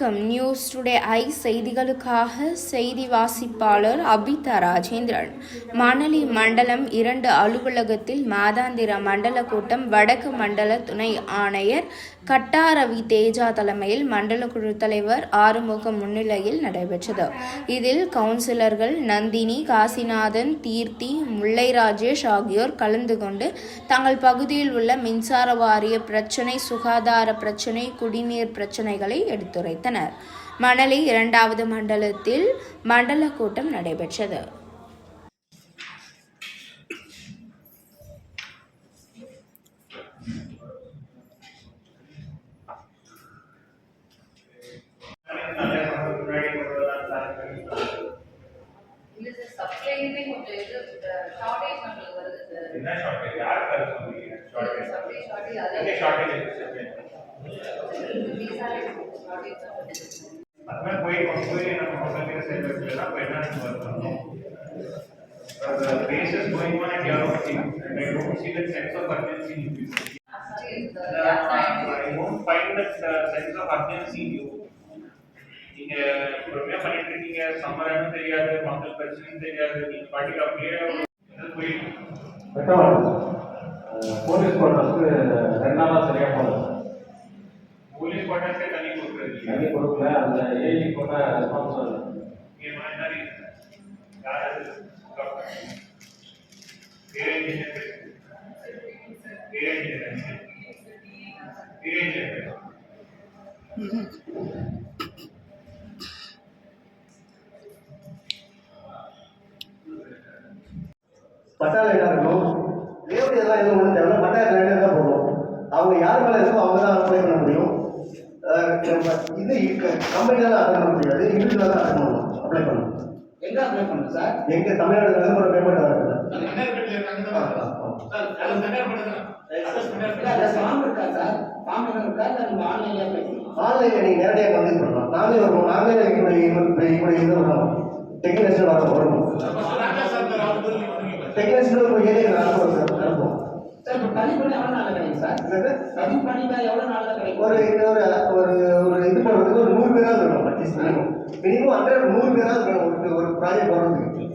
வணக்கம். News today I செய்திகளுக்காக செய்தி வாசிப்பாளர் அபிதா ராஜேந்திரன். மணலி மண்டலம் 2 அலுவலகத்தில் மாதாந்திர மண்டல கூட்டம் வடக்கு மண்டல துணை ஆணையர் கட்டாரவி தேஜா தலைமையில் மண்டல குழு தலைவர் ஆறுமுகம் முன்னிலையில் நடைபெற்றது. இதில் கவுன்சிலர்கள் நந்தினி, காசிநாதன், தீர்த்தி, முல்லை ராஜேஷ் ஆகியோர் கலந்து கொண்டு தங்கள் பகுதியில் உள்ள மின்சார வாரிய பிரச்சினை, சுகாதார பிரச்சினை, குடிநீர் பிரச்சினைகளை எடுத்துரைத்தனர். மணலி 2வது மண்டலத்தில் மண்டல கூட்டம் நடைபெற்றது. Basis going on at your office, and I don't see that sense of urgency in you. I won't find that sense of urgency in you. நீங்க பொறுமையா பண்ணிட்டு இருக்கீங்க, சம்மரான்னு தெரியாது, மக்கள் பிரச்சனைன்னு தெரியாது, நீங்க பாட்டுக்கு அப்படியே போயிட்டு போலீஸ் குவார்டர்ஸ்க்கு 2 நாளா சரியா போகல. போலீஸ் குவார்டர்ஸ்க்கே தண்ணி கொடுக்கல. அந்த ஏஐ போட்ட ரெஸ்பான்ஸ் இல்லை. பட்டாளம் என்ன இருக்கணும், ரேவதி எல்லாம் எதுவும் ஒன்றும் தேவை, பட்டாளம் ரெண்டு தான் போகணும். அவங்க யார் மேலே இருக்கோ அவங்க தான் அப்ளை பண்ண முடியும். இது கம்பெனியில் தான் அட்டன் பண்ண முடியாது, இண்டிவிஜுவலாக தான் அட்டன் பண்ணணும், அப்ளை பண்ணணும். எங்கே அப்ளை பண்ணணும் சார்? எங்கள் தமிழ்நாடு ஒரு பேமெண்ட் வரது ஃபார்ம் இருக்கா சார்? ஃபார்ம் என்ன இருக்கா இல்லை நம்ம ஆன்லைன்லேயே அப்ளை பண்ணணும்? ஆன்லைனில் நீங்கள் நேரடியாக வந்து பண்ணலாம். நாங்களே வருவோம், நாங்களே இப்படி இது வரணும், டெக்னீஷியன் வரணும். டெக்னீஷியன் ஒரு ஏரியா அனுப்புவோம் சார், அனுப்புவோம். சார் இப்போ பதிவு பண்ணி எவ்வளோ நாளில் கிடைக்கும் சார்? பதிவு பண்ணிட்டா எவ்வளோ நாளில் கிடைக்கும்? ஒரு இது போடுறதுக்கு ஒரு 100 பேராவது வேணும். அட்லீஸ்ட் மினிமம் 100 பேராவது வேணும் ஒரு ப்ராஜெக்ட் போடுறதுக்கு.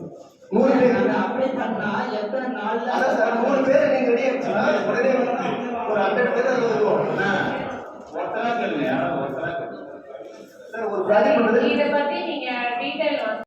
100 பேர் அப்ளை பண்ணா எத்தனை நாளில்? அதான் சார், 100 பேர் நீங்கள் ரெடி ஆச்சுன்னா உடனே ஒரு 100 பேர் அது வருவோம் சார். ஒரு ப்ராஜெக்ட் பண்ணுறது இதை பற்றி நீங்கள் டீட்டெயில்